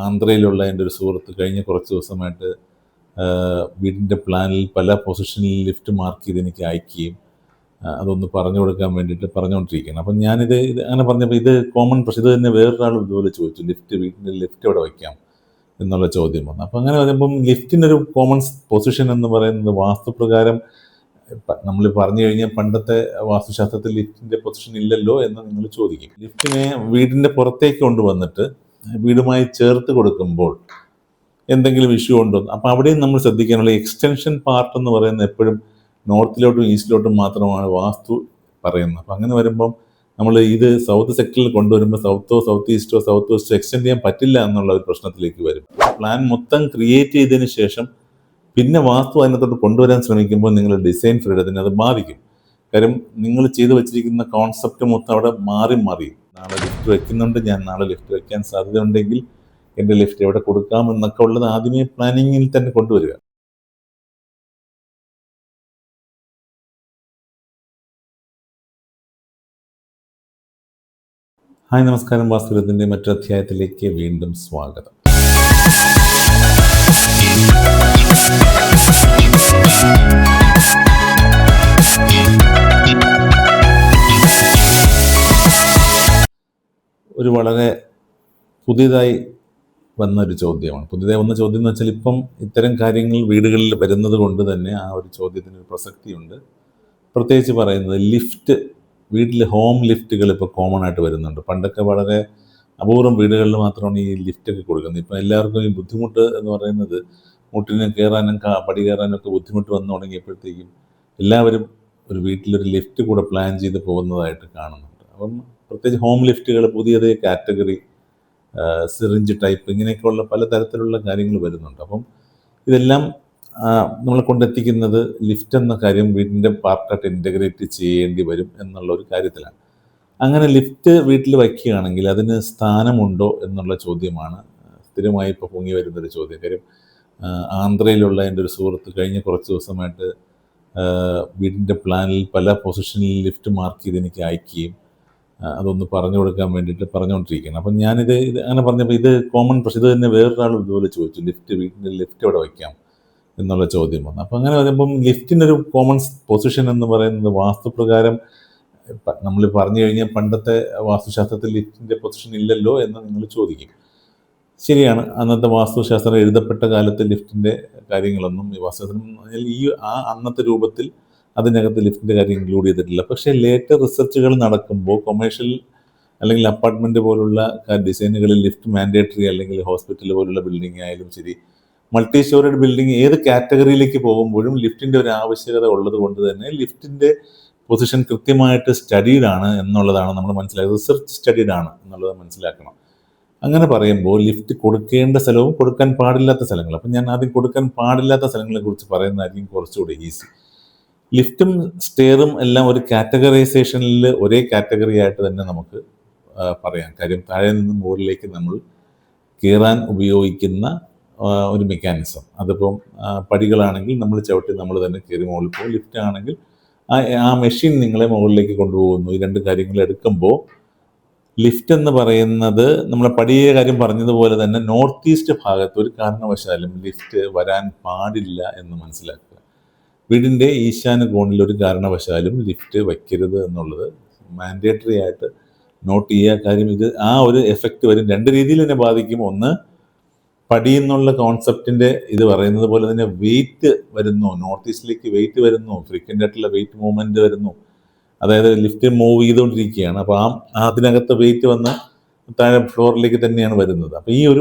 ആന്ധ്രയിലുള്ള എൻ്റെ ഒരു സുഹൃത്ത് കഴിഞ്ഞ കുറച്ച് ദിവസമായിട്ട് വീടിൻ്റെ പ്ലാനിൽ പല പൊസിഷനിൽ ലിഫ്റ്റ് മാർക്ക് ചെയ്ത് എനിക്ക് അയക്കുകയും അതൊന്ന് പറഞ്ഞു കൊടുക്കാൻ വേണ്ടിയിട്ട് പറഞ്ഞുകൊണ്ടിരിക്കുകയാണ്. അപ്പം ഞാനിത് അങ്ങനെ പറഞ്ഞപ്പോൾ ഇത് കോമൺ പ്രശ്നം. ഇത് തന്നെ വേറൊരാൾ ഇതുപോലെ ചോദിച്ചു, വീട്ടിൻ്റെ ലിഫ്റ്റ് എവിടെ വയ്ക്കാം എന്നുള്ള ചോദ്യം വന്നു. അപ്പം അങ്ങനെ പറയുമ്പം ലിഫ്റ്റിനൊരു കോമൺ പൊസിഷൻ എന്ന് പറയുന്നത് വാസ്തുപ്രകാരം നമ്മൾ പറഞ്ഞു കഴിഞ്ഞാൽ പണ്ടത്തെ വാസ്തുശാസ്ത്രത്തിൽ ലിഫ്റ്റിൻ്റെ പൊസിഷൻ ഇല്ലല്ലോ എന്ന് നിങ്ങൾ ചോദിക്കും. ലിഫ്റ്റിനെ വീടിൻ്റെ പുറത്തേക്ക് കൊണ്ടുവന്നിട്ട് വീടുമായി ചേർത്ത് കൊടുക്കുമ്പോൾ എന്തെങ്കിലും ഇഷ്യൂ ഉണ്ടോ? അപ്പോൾ അവിടെയും നമ്മൾ ശ്രദ്ധിക്കാനുള്ള എക്സ്റ്റൻഷൻ പാർട്ട് എന്ന് പറയുന്നത് എപ്പോഴും നോർത്തിലോട്ടും ഈസ്റ്റിലോട്ടും മാത്രമാണ് വാസ്തു പറയുന്നത്. അപ്പം അങ്ങനെ വരുമ്പം നമ്മൾ ഇത് സൗത്ത് സെക്ടറിൽ കൊണ്ടുവരുമ്പോൾ സൗത്ത് ഈസ്റ്റോ സൗത്ത് വെസ്റ്റോ എക്സ്റ്റെൻഡ് ചെയ്യാൻ പറ്റില്ല എന്നുള്ള ഒരു പ്രശ്നത്തിലേക്ക് വരും. പ്ലാൻ മൊത്തം ക്രിയേറ്റ് ചെയ്തതിന് ശേഷം പിന്നെ വാസ്തു അതിനകത്തോട്ട് കൊണ്ടുവരാൻ ശ്രമിക്കുമ്പോൾ നിങ്ങളുടെ ഡിസൈൻ ഫ്രീഡത്തിന് അത് ബാധിക്കും. കാര്യം നിങ്ങൾ ചെയ്തു വെച്ചിരിക്കുന്ന കോൺസെപ്റ്റ് മൊത്തം അവിടെ മാറി നാളെ ലിഫ്റ്റ് വെക്കുന്നുണ്ട്, ഞാൻ നാളെ ലിഫ്റ്റ് വെക്കാൻ സാധ്യതയുണ്ടെങ്കിൽ എൻ്റെ ലിഫ്റ്റ് എവിടെ കൊടുക്കാം എന്നൊക്കെ ഉള്ളത് ആദ്യമേ പ്ലാനിങ്ങിൽ തന്നെ കൊണ്ടുവരിക. ഹായ്, നമസ്കാരം. വാസ്തുവിദ്യയുടെ മറ്റൊരു അധ്യായത്തിലേക്ക് വീണ്ടും സ്വാഗതം. ഒരു വളരെ പുതിയതായി വന്നൊരു ചോദ്യമാണ്. പുതിയതായി വന്ന ചോദ്യം എന്ന് വെച്ചാൽ ഇപ്പം ഇത്തരം കാര്യങ്ങൾ വീടുകളിൽ വരുന്നത് കൊണ്ട് തന്നെ ആ ഒരു ചോദ്യത്തിനൊരു പ്രസക്തിയുണ്ട്. പ്രത്യേകിച്ച് പറയുന്നത് ലിഫ്റ്റ്, വീട്ടിൽ ഹോം ലിഫ്റ്റുകൾ ഇപ്പോൾ കോമൺ ആയിട്ട് വരുന്നുണ്ട്. പണ്ടൊക്കെ വളരെ അപൂർവം വീടുകളിൽ മാത്രമാണ് ഈ ലിഫ്റ്റൊക്കെ കൊടുക്കുന്നത്. ഇപ്പം എല്ലാവർക്കും ഈ ബുദ്ധിമുട്ട് എന്ന് പറയുന്നത് മുട്ടിന് കയറാനും പടി കയറാനും ഒക്കെ ബുദ്ധിമുട്ട് വന്നു തുടങ്ങിയപ്പോഴത്തേക്കും എല്ലാവരും ഒരു വീട്ടിലൊരു ലിഫ്റ്റ് കൂടെ പ്ലാൻ ചെയ്ത് പോകുന്നതായിട്ട് കാണുന്നുണ്ട്. അപ്പം പ്രത്യേകിച്ച് ഹോം ലിഫ്റ്റുകൾ പുതിയതേ കാറ്റഗറി, സിറിഞ്ച് ടൈപ്പ്, ഇങ്ങനെയൊക്കെയുള്ള പലതരത്തിലുള്ള കാര്യങ്ങൾ വരുന്നുണ്ട്. അപ്പം ഇതെല്ലാം നമ്മളെ കൊണ്ടെത്തിക്കുന്നത് ലിഫ്റ്റ് എന്ന കാര്യം വീടിൻ്റെ പാർട്ടായിട്ട് ഇൻ്റഗ്രേറ്റ് ചെയ്യേണ്ടി വരും എന്നുള്ള ഒരു കാര്യത്തിലാണ്. അങ്ങനെ ലിഫ്റ്റ് വീട്ടിൽ വയ്ക്കുകയാണെങ്കിൽ അതിന് സ്ഥാനമുണ്ടോ എന്നുള്ള ചോദ്യമാണ് സ്ഥിരമായി ഇപ്പോൾ പൊങ്ങി വരുന്നൊരു ചോദ്യം. കാര്യം ആന്ധ്രയിലുള്ള എൻ്റെ ഒരു സുഹൃത്ത് കഴിഞ്ഞ കുറച്ച് ദിവസമായിട്ട് വീടിൻ്റെ പ്ലാനിൽ പല പൊസിഷനിൽ ലിഫ്റ്റ് മാർക്ക് ചെയ്ത് എനിക്ക് അയക്കുകയും അതൊന്ന് പറഞ്ഞു കൊടുക്കാൻ വേണ്ടിയിട്ട് പറഞ്ഞുകൊണ്ടിരിക്കുകയാണ്. അപ്പം ഞാനിത് അങ്ങനെ പറഞ്ഞപ്പോൾ ഇത് കോമൺ പ്രശ്നം. ഇത് തന്നെ വേറൊരാൾ ഇതുപോലെ ചോദിച്ചു, വീടിൻ്റെ ലിഫ്റ്റ് എവിടെ വയ്ക്കാം എന്നുള്ള ചോദ്യം വന്നു. അപ്പം അങ്ങനെ പറയുമ്പം ലിഫ്റ്റിനൊരു കോമൺ പൊസിഷൻ എന്ന് പറയുന്നത് വാസ്തുപ്രകാരം നമ്മൾ പറഞ്ഞു കഴിഞ്ഞാൽ പണ്ടത്തെ വാസ്തുശാസ്ത്രത്തിൽ ലിഫ്റ്റിൻ്റെ പൊസിഷൻ ഇല്ലല്ലോ എന്ന് നിങ്ങൾ ചോദിക്കും. ശരിയാണ്, അന്നത്തെ വാസ്തുശാസ്ത്രം എഴുതപ്പെട്ട കാലത്ത് ലിഫ്റ്റിൻ്റെ കാര്യങ്ങളൊന്നും ഈ വാസ്തുശാസ്ത്രം അന്നത്തെ രൂപത്തിൽ അതിനകത്ത് ലിഫ്റ്റിൻ്റെ കാര്യം ഇൻക്ലൂഡ് ചെയ്തിട്ടില്ല. പക്ഷേ ലേറ്റർ റിസർച്ചുകൾ നടക്കുമ്പോൾ കൊമേഴ്ഷ്യൽ അല്ലെങ്കിൽ അപ്പാർട്ട്മെൻറ്റ് പോലുള്ള ഡിസൈനുകളിൽ ലിഫ്റ്റ് മാൻഡേറ്ററി, അല്ലെങ്കിൽ ഹോസ്പിറ്റൽ പോലുള്ള ബിൽഡിംഗ് ആയാലും ശരി, മൾട്ടി സ്റ്റോറേഡ് ബിൽഡിംഗ് ഏത് കാറ്റഗറിയിലേക്ക് പോകുമ്പോഴും ലിഫ്റ്റിൻ്റെ ഒരു ആവശ്യകത ഉള്ളത് കൊണ്ട് തന്നെ ലിഫ്റ്റിൻ്റെ പൊസിഷൻ കൃത്യമായിട്ട് സ്റ്റഡീഡ് ആണ് എന്നുള്ളതാണ് നമ്മൾ മനസ്സിലാക്കുന്നത്. റിസർച്ച് സ്റ്റഡീഡ് ആണ് എന്നുള്ളത് മനസ്സിലാക്കണം. അങ്ങനെ പറയുമ്പോൾ ലിഫ്റ്റ് കൊടുക്കേണ്ട സ്ഥലവും കൊടുക്കാൻ പാടില്ലാത്ത സ്ഥലങ്ങൾ. അപ്പം ഞാൻ ആദ്യം കൊടുക്കാൻ പാടില്ലാത്ത സ്ഥലങ്ങളെ കുറിച്ച് പറയുന്നതായിരിക്കും കുറച്ചുകൂടി ഈസി. ലിഫ്റ്റും സ്റ്റെയറും എല്ലാം ഒരു കാറ്റഗറൈസേഷനിൽ ഒരേ കാറ്റഗറി ആയിട്ട് തന്നെ നമുക്ക് പറയാം. കാര്യം താഴെ നിന്ന് മുകളിലേക്ക് നമ്മൾ കയറാൻ ഉപയോഗിക്കുന്ന ഒരു മെക്കാനിസം. അതിപ്പം പടികളാണെങ്കിൽ നമ്മൾ ചവിട്ടി നമ്മൾ തന്നെ കയറി മുകളിൽ പോകും. ലിഫ്റ്റ് ആണെങ്കിൽ ആ മെഷീൻ നിങ്ങളെ മുകളിലേക്ക് കൊണ്ടുപോകുന്നു. ഈ രണ്ട് കാര്യങ്ങൾ എടുക്കുമ്പോൾ ലിഫ്റ്റ് എന്ന് പറയുന്നത് നമ്മളെ പടിയെ കാര്യം പറഞ്ഞതുപോലെ തന്നെ നോർത്ത് ഈസ്റ്റ് ഭാഗത്ത് ഒരു കാരണവശാലും ലിഫ്റ്റ് വരാൻ പാടില്ല എന്ന് മനസ്സിലാക്കുക. വീടിൻ്റെ ഈശാന കോണിൽ ഒരു കാരണവശാലും ലിഫ്റ്റ് വയ്ക്കരുത് എന്നുള്ളത് മാൻഡേറ്ററി ആയിട്ട് നോട്ട് ചെയ്യുക. കാര്യം ഇത് ആ ഒരു എഫക്റ്റ് വരും. രണ്ട് രീതിയിൽ തന്നെ ബാധിക്കും. ഒന്ന്, പടി എന്നുള്ള കോൺസെപ്റ്റിൻ്റെ ഇത് പറയുന്നത് പോലെ തന്നെ വെയിറ്റ് വരുന്നു, നോർത്ത് ഈസ്റ്റിലേക്ക് വെയിറ്റ് വരുന്നു, ഫ്രീക്വൻ്റ് ആയിട്ടുള്ള വെയിറ്റ് മൂവ്മെൻറ്റ് വരുന്നു. അതായത് ലിഫ്റ്റ് മൂവ് ചെയ്തുകൊണ്ടിരിക്കുകയാണ്. അപ്പോൾ അതിനകത്ത് വെയിറ്റ് വന്ന് താഴെ ഫ്ലോറിലേക്ക് തന്നെയാണ് വരുന്നത്. അപ്പോൾ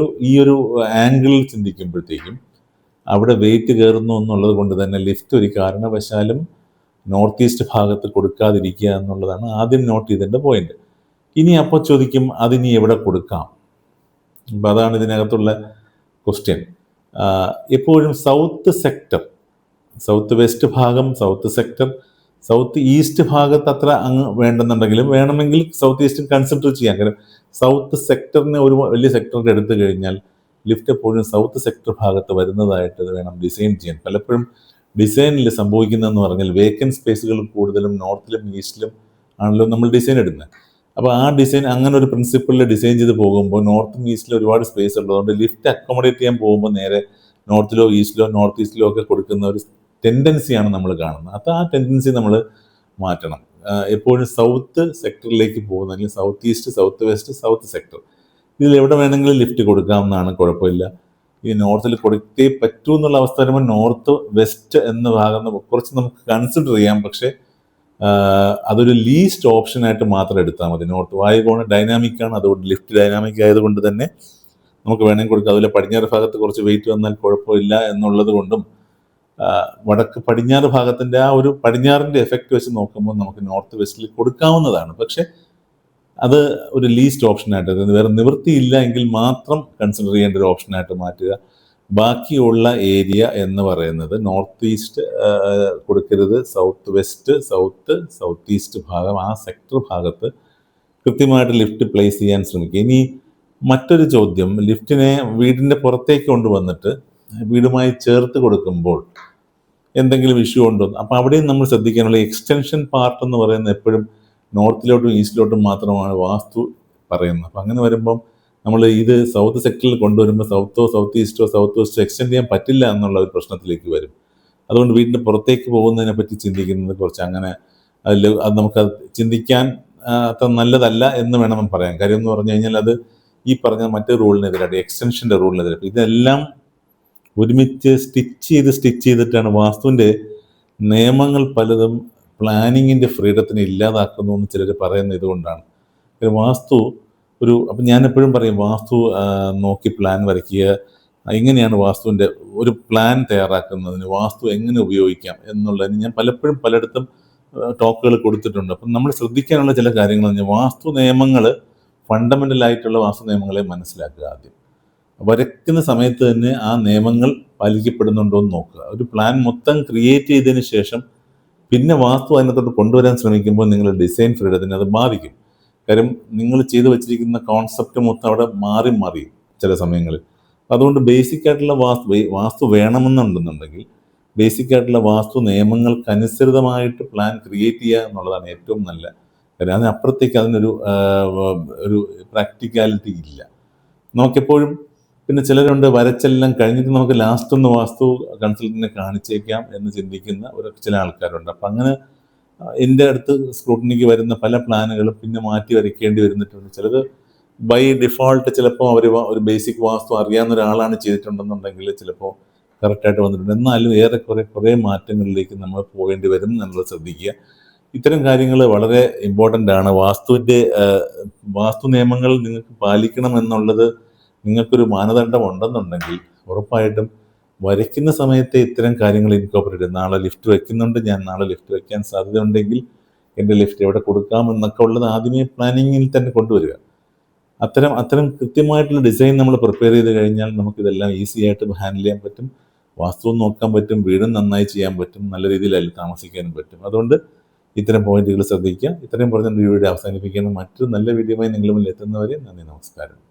ഈ ഒരു ആംഗിളിൽ ചിന്തിക്കുമ്പോഴത്തേക്കും അവിടെ വെയിറ്റ് കയറുന്നു എന്നുള്ളത് കൊണ്ട് തന്നെ ലിഫ്റ്റ് ഒരു കാരണവശാലും നോർത്ത് ഈസ്റ്റ് ഭാഗത്ത് കൊടുക്കാതിരിക്കുക എന്നുള്ളതാണ് ആദ്യം നോട്ട് ചെയ്തേണ്ട പോയിന്റ്. ഇനി അപ്പോൾ ചോദിക്കും, അതിനി എവിടെ കൊടുക്കാം? അപ്പം അതാണ് ഇതിനകത്തുള്ള ക്വസ്റ്റ്യൻ. എപ്പോഴും സൗത്ത് സെക്ടർ, സൗത്ത് വെസ്റ്റ് ഭാഗം, സൗത്ത് സെക്ടർ, സൗത്ത് ഈസ്റ്റ് ഭാഗത്ത് അത്ര അങ്ങ് വേണ്ടെന്നുണ്ടെങ്കിലും വേണമെങ്കിൽ സൗത്ത് ഈസ്റ്റും കൺസിഡർ ചെയ്യാം. കാരണം സൗത്ത് സെക്ടറിനെ ഒരു വലിയ സെക്ടറിൻ്റെ എടുത്തു കഴിഞ്ഞാൽ ലിഫ്റ്റ് എപ്പോഴും സൗത്ത് സെക്ടർ ഭാഗത്ത് വരുന്നതായിട്ട് വേണം ഡിസൈൻ ചെയ്യാൻ. പലപ്പോഴും ഡിസൈനിൽ സംഭവിക്കുന്നതെന്ന് പറഞ്ഞാൽ വേക്കൻറ്റ് സ്പേസുകൾ കൂടുതലും നോർത്തിലും ഈസ്റ്റിലും ആണല്ലോ നമ്മൾ ഡിസൈൻ ഇടുന്നത്. അപ്പോൾ ആ ഡിസൈൻ അങ്ങനെ ഒരു പ്രിൻസിപ്പിളിൽ ഡിസൈൻ ചെയ്ത് പോകുമ്പോൾ നോർത്തും ഈസ്റ്റിലും ഒരുപാട് സ്പേസ് ഉള്ളതുകൊണ്ട് ലിഫ്റ്റ് അക്കോമഡേറ്റ് ചെയ്യാൻ പോകുമ്പോൾ നേരെ നോർത്തിലോ ഈസ്റ്റിലോ നോർത്ത് ഈസ്റ്റിലോ ഒക്കെ കൊടുക്കുന്ന ഒരു ടെൻഡൻസിയാണ് നമ്മൾ കാണുന്നത്. അപ്പോൾ ആ ടെൻഡൻസി നമ്മൾ മാറ്റണം. എപ്പോഴും സൗത്ത് സെക്ടറിലേക്ക് പോകുന്ന, അല്ലെങ്കിൽ south east, south west, south sector, ഇതിൽ എവിടെ വേണമെങ്കിലും ലിഫ്റ്റ് കൊടുക്കാവുന്നതാണ്, കുഴപ്പമില്ല. ഈ നോർത്തിൽ കൊടുത്തേ പറ്റൂ എന്നുള്ള അവസ്ഥ വരുമ്പോൾ നോർത്ത് വെസ്റ്റ് എന്ന ഭാഗം കുറച്ച് നമുക്ക് കൺസിഡർ ചെയ്യാം. പക്ഷേ അതൊരു ലീസ്റ്റ് ഓപ്ഷനായിട്ട് മാത്രം എടുത്താൽ മതി. നോർത്ത് വായുകോൺ ഡൈനാമിക് ആണ്, അതുകൊണ്ട് ലിഫ്റ്റ് ഡൈനാമിക് ആയതുകൊണ്ട് തന്നെ നമുക്ക് വേണമെങ്കിൽ കൊടുക്കാം. അതുപോലെ പടിഞ്ഞാറ് ഭാഗത്ത് കുറച്ച് വെയിറ്റ് വന്നാൽ കുഴപ്പമില്ല എന്നുള്ളത് കൊണ്ടും വടക്ക് പടിഞ്ഞാറ് ഭാഗത്തിൻ്റെ ആ ഒരു പടിഞ്ഞാറിൻ്റെ എഫക്റ്റ് വെച്ച് നോക്കുമ്പോൾ നമുക്ക് നോർത്ത് വെസ്റ്റിൽ കൊടുക്കാവുന്നതാണ്. പക്ഷേ അത് ഒരു ലീസ്റ്റ് ഓപ്ഷനായിട്ട്, വേറെ നിവൃത്തിയില്ല എങ്കിൽ മാത്രം കൺസിഡർ ചെയ്യേണ്ട ഒരു ഓപ്ഷനായിട്ട് മാറ്റുക. ബാക്കിയുള്ള ഏരിയ എന്ന് പറയുന്നത് നോർത്ത് ഈസ്റ്റ് കൊടുക്കരുത്, സൗത്ത് വെസ്റ്റ്, സൗത്ത് ഈസ്റ്റ് ഭാഗം, ആ സെക്ടർ ഭാഗത്ത് കൃത്യമായിട്ട് ലിഫ്റ്റ് പ്ലേസ് ചെയ്യാൻ ശ്രമിക്കുക. ഇനി മറ്റൊരു ചോദ്യം, ലിഫ്റ്റിനെ വീടിൻ്റെ പുറത്തേക്ക് കൊണ്ടുവന്നിട്ട് വീടുമായി ചേർത്ത് കൊടുക്കുമ്പോൾ എന്തെങ്കിലും ഇഷ്യൂ ഉണ്ടോ? അപ്പോൾ അവിടെയും നമ്മൾ ശ്രദ്ധിക്കാനുള്ള എക്സ്റ്റൻഷൻ പാർട്ട് എന്ന് പറയുന്നത് എപ്പോഴും നോർത്തിലോട്ടും ഈസ്റ്റിലോട്ടും മാത്രമാണ് വാസ്തു പറയുന്നത്. അപ്പം അങ്ങനെ വരുമ്പം നമ്മൾ ഇത് സൗത്ത് സെക്ടറിൽ കൊണ്ടുവരുമ്പോൾ സൗത്ത് ഈസ്റ്റോ സൗത്ത് വെസ്റ്റോ എക്സ്റ്റെൻഡ് ചെയ്യാൻ പറ്റില്ല എന്നുള്ള ഒരു പ്രശ്നത്തിലേക്ക് വരും. അതുകൊണ്ട് വീടിൻ്റെ പുറത്തേക്ക് പോകുന്നതിനെ പറ്റി ചിന്തിക്കുന്നത് കുറച്ച് അങ്ങനെ അത് നമുക്ക് ചിന്തിക്കാൻ അത്ര നല്ലതല്ല എന്ന് വേണം പറയാൻ. കാര്യം എന്ന് പറഞ്ഞു കഴിഞ്ഞാൽ അത് ഈ പറഞ്ഞ മറ്റു റൂളിനെതിരായിട്ട്, എക്സ്റ്റൻഷൻ്റെ റൂളിനെതിരെ, ഇതെല്ലാം ഒരുമിച്ച് സ്റ്റിച്ച് ചെയ്തിട്ടാണ് വാസ്തുവിൻ്റെ നിയമങ്ങൾ പലതും പ്ലാനിങ്ങിൻ്റെ ഫ്രീഡത്തിനെ ഇല്ലാതാക്കുന്നു എന്ന് ചിലർ പറയുന്നത് ഇതുകൊണ്ടാണ്. വാസ്തു അപ്പം ഞാൻ എപ്പോഴും പറയും, വാസ്തു നോക്കി പ്ലാൻ വരയ്ക്കുക. എങ്ങനെയാണ് വാസ്തുവിൻ്റെ ഒരു പ്ലാൻ തയ്യാറാക്കുന്നതിന് വാസ്തു എങ്ങനെ ഉപയോഗിക്കാം എന്നുള്ളതിന് ഞാൻ പലപ്പോഴും പലയിടത്തും ടോക്കുകൾ കൊടുത്തിട്ടുണ്ട്. അപ്പം നമ്മൾ ശ്രദ്ധിക്കാനുള്ള ചില കാര്യങ്ങൾ പറഞ്ഞാൽ, വാസ്തു നിയമങ്ങൾ, ഫണ്ടമെൻ്റൽ ആയിട്ടുള്ള വാസ്തു നിയമങ്ങളെ മനസ്സിലാക്കുക. ആദ്യം വരയ്ക്കുന്ന സമയത്ത് തന്നെ ആ നിയമങ്ങൾ പാലിക്കപ്പെടുന്നുണ്ടോ എന്ന് നോക്കുക. ഒരു പ്ലാൻ മൊത്തം ക്രിയേറ്റ് ചെയ്തതിന് ശേഷം പിന്നെ വാസ്തു അതിനകത്തോട്ട് കൊണ്ടുവരാൻ ശ്രമിക്കുമ്പോൾ നിങ്ങളുടെ ഡിസൈൻ ഫ്രീഡത്തിനെ അത് ബാധിക്കും. കാര്യം നിങ്ങൾ ചെയ്തു വെച്ചിരിക്കുന്ന കോൺസെപ്റ്റ് മൊത്തം അവിടെ മാറി ചില സമയങ്ങളിൽ. അതുകൊണ്ട് ബേസിക് ആയിട്ടുള്ള വാസ്തു വേണമെന്നുണ്ടെന്നുണ്ടെങ്കിൽ ബേസിക് ആയിട്ടുള്ള വാസ്തു നിയമങ്ങൾക്കനുസൃതമായിട്ട് പ്ലാൻ ക്രിയേറ്റ് ചെയ്യുക എന്നുള്ളതാണ് ഏറ്റവും നല്ല കാര്യം. അതിനപ്പുറത്തേക്ക് ഒരു പ്രാക്ടിക്കാലിറ്റി ഇല്ല നമുക്കെപ്പോഴും. പിന്നെ ചിലരുണ്ട്, വരച്ചെല്ലാം കഴിഞ്ഞിട്ട് നമുക്ക് ലാസ്റ്റ് ഒന്ന് വാസ്തു കൺസൾട്ടന്റിനെ കാണിച്ചേക്കാം എന്ന് ചിന്തിക്കുന്ന ചില ആൾക്കാരുണ്ട്. അപ്പം അങ്ങനെ എൻ്റെ അടുത്ത് സ്ക്രൂട്ടിനിക്ക് വരുന്ന പല പ്ലാനുകളും പിന്നെ മാറ്റി വരയ്ക്കേണ്ടി വരുന്നിട്ടുണ്ട്. ചിലത് ബൈ ഡിഫോൾട്ട് ചിലപ്പോൾ അവർ ഒരു ബേസിക് വാസ്തു അറിയാവുന്ന ഒരാളാണ് ചെയ്തിട്ടുണ്ടെന്നുണ്ടെങ്കിൽ ചിലപ്പോൾ കറക്റ്റായിട്ട് വന്നിട്ടുണ്ട്. എന്നാലും കുറേ മാറ്റങ്ങളിലേക്ക് നമ്മൾ പോകേണ്ടി വരും എന്നുള്ളത് ശ്രദ്ധിക്കുക. ഇത്തരം കാര്യങ്ങൾ വളരെ ഇമ്പോർട്ടൻ്റ് ആണ്. വാസ്തു നിയമങ്ങൾ നിങ്ങൾക്ക് പാലിക്കണം എന്നുള്ളത് നിങ്ങൾക്കൊരു മാനദണ്ഡം ഉണ്ടെന്നുണ്ടെങ്കിൽ ഉറപ്പായിട്ടും വരയ്ക്കുന്ന സമയത്തെ ഇത്തരം കാര്യങ്ങൾ ഇൻകോർപ്പറേറ്റ് ചെയ്യും. നാളെ ലിഫ്റ്റ് വെക്കുന്നുണ്ട്, ഞാൻ നാളെ ലിഫ്റ്റ് വെക്കാൻ സാധ്യതയുണ്ടെങ്കിൽ എൻ്റെ ലിഫ്റ്റ് എവിടെ കൊടുക്കാം എന്നൊക്കെ ഉള്ളത് ആദ്യമേ പ്ലാനിങ്ങിൽ തന്നെ കൊണ്ടുവരിക. അത്തരം കൃത്യമായിട്ടുള്ള ഡിസൈൻ നമ്മൾ പ്രിപ്പയർ ചെയ്ത് കഴിഞ്ഞാൽ നമുക്കിതെല്ലാം ഈസി ആയിട്ട് ഹാൻഡിൽ ചെയ്യാൻ പറ്റും. വാസ്തുവും നോക്കാൻ പറ്റും, വീടും നന്നായി ചെയ്യാൻ പറ്റും, നല്ല രീതിയിൽ അതിൽ താമസിക്കാനും പറ്റും. അതുകൊണ്ട് ഇത്തരം പോയിന്റുകൾ ശ്രദ്ധിക്കുക. ഇത്രയും പറഞ്ഞ വീഡിയോ അവസാനിപ്പിക്കുന്ന മറ്റൊരു നല്ല വീഡിയോയുമായി നിങ്ങളുടെ മുന്നിൽ എത്തുന്നവരെ നന്ദി, നമസ്കാരം.